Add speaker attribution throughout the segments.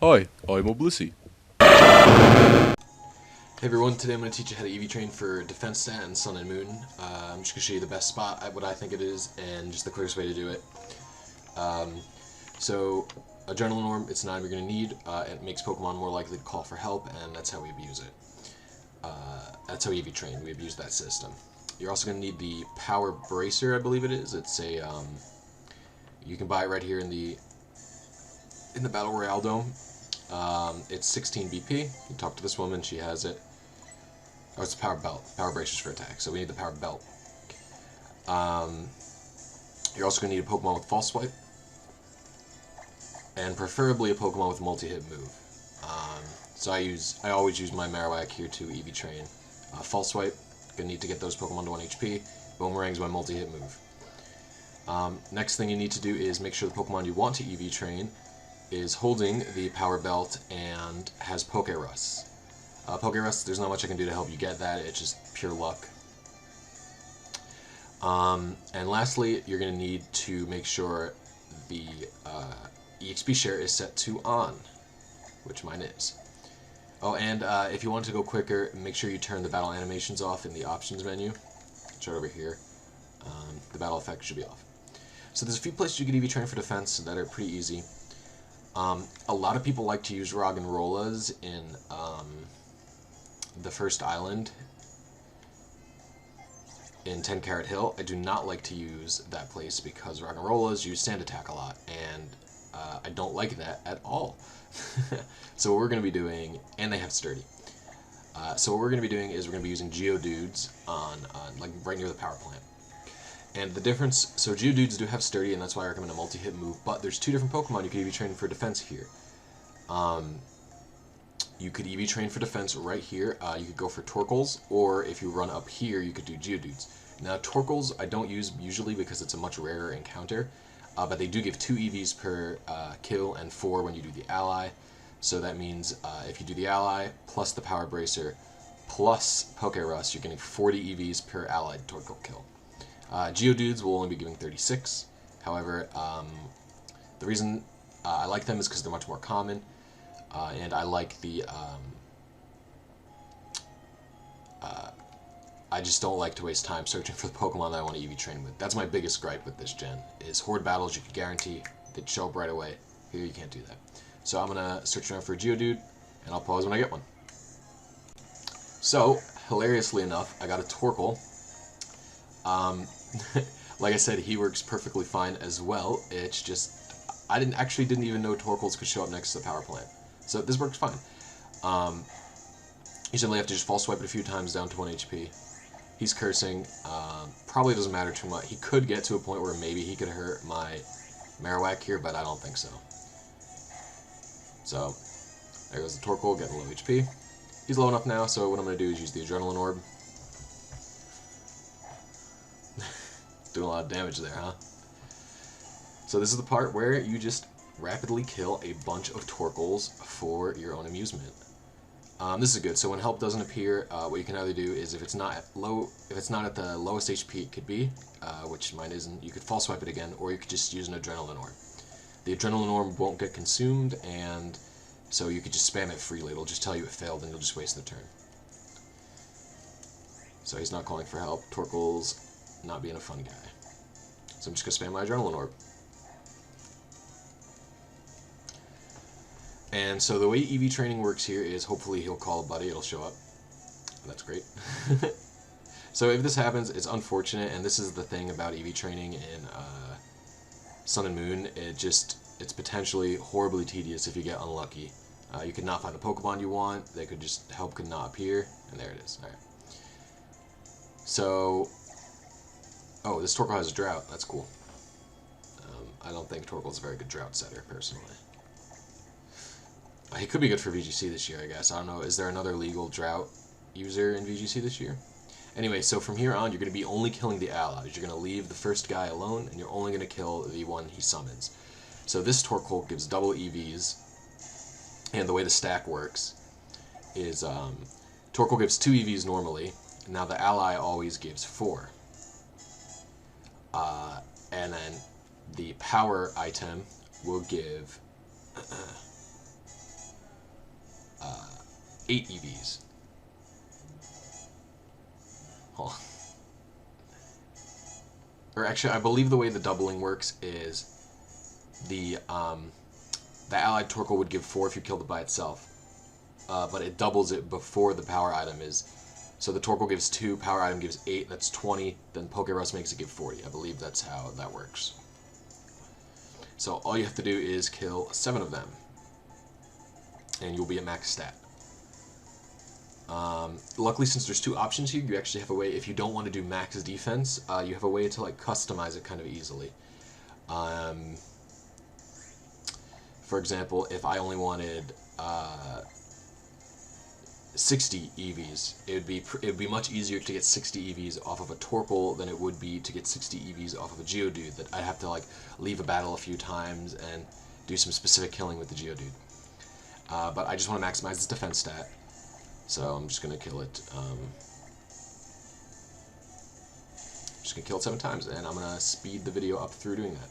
Speaker 1: Hi, I'm a Blisy.
Speaker 2: Hey everyone, today I'm going to teach you how to EV train for Defense Stat and Sun and Moon. I'm just going to show you the best spot, what I think it is, and just the quickest way to do it. So, Adrenaline Orb, it's an item you're going to need. It makes Pokemon more likely to call for help, and that's how we abuse it. That's how we EV train, we abuse that system. You're also going to need the Power Bracer, I believe it is. It's a, you can buy it right here in the Battle Royale Dome. It's 16 BP. You talk to this woman, she has it. Oh, it's a power belt. Power bracers for attack, so we need the power belt. You're also going to need a Pokemon with False Swipe, and preferably a Pokemon with multi-hit move. So I always use my Marowak here to EV train. False Swipe, going to need to get those Pokemon to 1 HP. Boomerang's my multi-hit move. Next thing you need to do is make sure the Pokemon you want to EV train is holding the power belt and has Pokerus. Pokerus, there's not much I can do to help you get that, it's just pure luck. And lastly, you're going to need to make sure the EXP share is set to on, which mine is. Oh, and if you want to go quicker, make sure you turn the battle animations off in the options menu. It's right over here. The battle effect should be off. So there's a few places you can EV train for defense that are pretty easy. A lot of people like to use Roggenrollas in the first island in 10 Carat Hill. I do not like to use that place because Roggenrollas use sand attack a lot, and I don't like that at all. So what we're going to be doing, and they have sturdy. So what we're going to be doing is we're going to be using Geodudes on like right near the power plant. And the difference, so Geodudes do have sturdy, and that's why I recommend a multi-hit move, but there's two different Pokemon you could EV train for defense here. You could EV train for defense right here. You could go for Torkoals, or if you run up here, you could do Geodudes. Now, Torkoals I don't use usually because it's a much rarer encounter, but they do give 2 EVs per kill and 4 when you do the ally. So that means if you do the ally, plus the Power Bracer, plus Pokerus, you're getting 40 EVs per allied Torkoal kill. Geodudes will only be giving 36. However, the reason I like them is because they're much more common, and I like the I just don't like to waste time searching for the Pokemon that I want to EV train with. That's my biggest gripe with this gen, is Horde battles you can guarantee they'd show up right away. Here you can't do that. So I'm going to search around for a Geodude, and I'll pause when I get one. So, hilariously enough, I got a Torkoal. Like I said, he works perfectly fine as well. It's just, I didn't even know Torkoals could show up next to the power plant. So this works fine. You simply have to just false swipe it a few times down to 1 HP. He's cursing. Probably doesn't matter too much. He could get to a point where maybe he could hurt my Marowak here, but I don't think so. So, there goes the Torkoal, getting low HP. He's low enough now, so what I'm going to do is use the Adrenaline Orb. Doing a lot of damage there, huh? So this is the part where you just rapidly kill a bunch of Torkoals for your own amusement. This is good. So when help doesn't appear, what you can either do is if it's not at the lowest HP it could be, which mine isn't, you could false swipe it again, or you could just use an Adrenaline Orb. The Adrenaline Orb won't get consumed, and so you could just spam it freely. It'll just tell you it failed, and you'll just waste the turn. So he's not calling for help. Torkoal's not being a fun guy. So I'm just going to spam my Adrenaline Orb. And so the way EV training works here is hopefully he'll call a buddy, it'll show up. That's great. So if this happens, it's unfortunate, and this is the thing about EV training in Sun and Moon. It's potentially horribly tedious if you get unlucky. You could not find the Pokemon you want, help could not appear, and there it is. Alright. So, oh, this Torkoal has a drought. That's cool. I don't think Torkoal's a very good drought setter, personally. He could be good for VGC this year, I guess. I don't know. Is there another legal drought user in VGC this year? Anyway, so from here on, you're going to be only killing the allies. You're going to leave the first guy alone, and you're only going to kill the one he summons. So this Torkoal gives double EVs, and the way the stack works is Torkoal gives 2 EVs normally. Now the ally always gives 4. And then the power item will give 8 EVs. Oh. Or actually, I believe the way the doubling works is the allied Torkoal would give 4 if you killed it by itself, but it doubles it before the power item is. So the Torkoal gives 2, power item gives 8, that's 20, then Pokerus makes it give 40. I believe that's how that works. So all you have to do is kill 7 of them, and you'll be at max stat. Luckily, since there's 2 options here, you actually have a way, if you don't want to do max defense, you have a way to like customize it kind of easily. For example, if I only wanted 60 EVs, it would be much easier to get 60 EVs off of a Torkoal than it would be to get 60 EVs off of a Geodude. That I'd have to like leave a battle a few times and do some specific killing with the Geodude. But I just want to maximize its defense stat, so I'm just gonna kill it. Just gonna kill it 7 times, and I'm gonna speed the video up through doing that.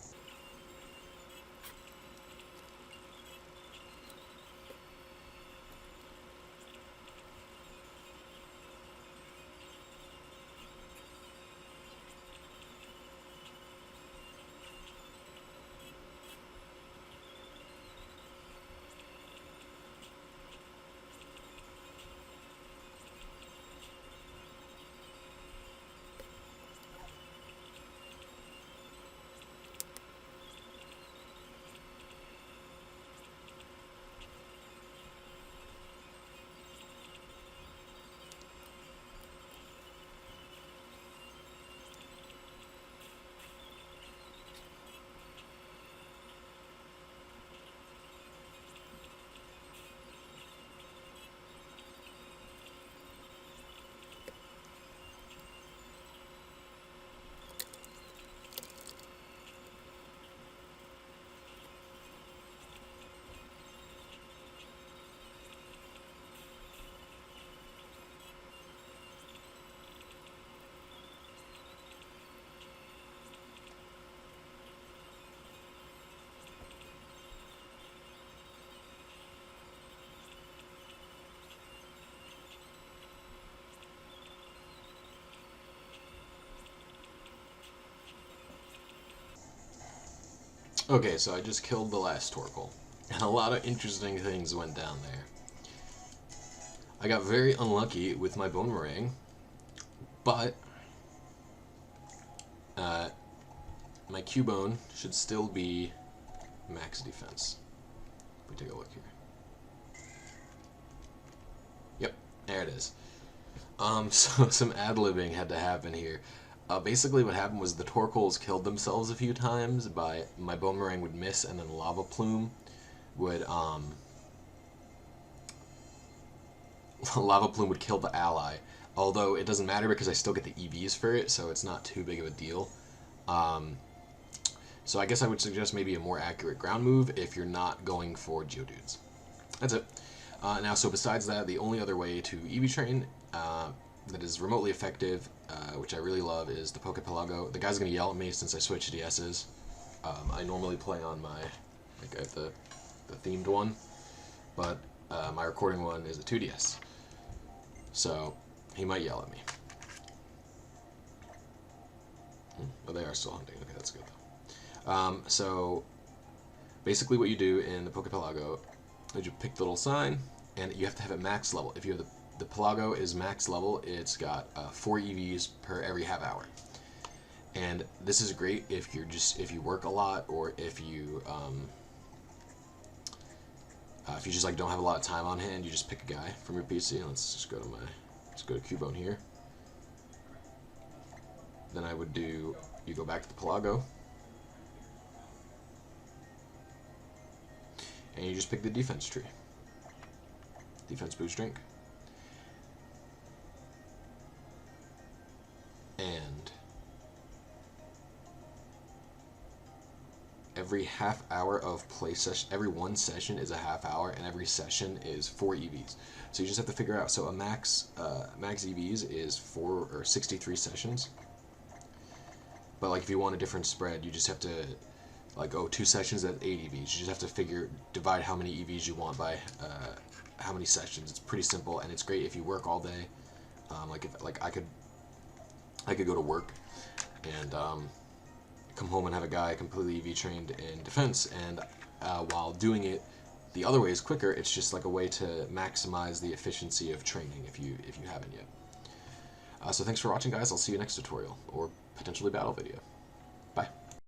Speaker 2: Okay, so I just killed the last Torkoal, and a lot of interesting things went down there. I got very unlucky with my Bone Meringue, but my Cubone should still be max defense. Let me take a look here. Yep, there it is. So some ad-libbing had to happen here. Basically what happened was the Torkoals killed themselves a few times by my Bone Meringue would miss, and then Lava Plume would Lava Plume would kill the ally. Although it doesn't matter because I still get the EVs for it, so it's not too big of a deal. So I guess I would suggest maybe a more accurate ground move if you're not going for Geodudes. That's it. Now, so besides that, the only other way to EV train that is remotely effective, which I really love, is the Pokepelago. The guy's going to yell at me since I switched DSs. I normally play on my, like, I have the themed one, but my recording one is a 2DS. So he might yell at me. But they are still hunting. Okay, that's good though. So basically what you do in the Pokepelago is you pick the little sign, and you have to have it max level. If you have the Pelago is max level, it's got 4 EVs per every half hour. And this is great if you work a lot, or if you just like don't have a lot of time on hand. You just pick a guy from your PC, and let's go to Cubone here. Then I would do, you go back to the Pelago, and you just pick the defense tree. Defense boost drink. And every half hour of play session, every one session is a half hour, and every session is 4 EVs. So you just have to figure out, so a max EVs is 4 or 63 sessions. But like if you want a different spread, you just have to, like, 2 sessions at 8 EVs. You just have to divide how many EVs you want by how many sessions. It's pretty simple, and it's great if you work all day. I could go to work and come home and have a guy completely EV trained in defense, and while doing it the other way is quicker. It's just like a way to maximize the efficiency of training if you haven't yet. So thanks for watching, guys. I'll see you next tutorial or potentially battle video.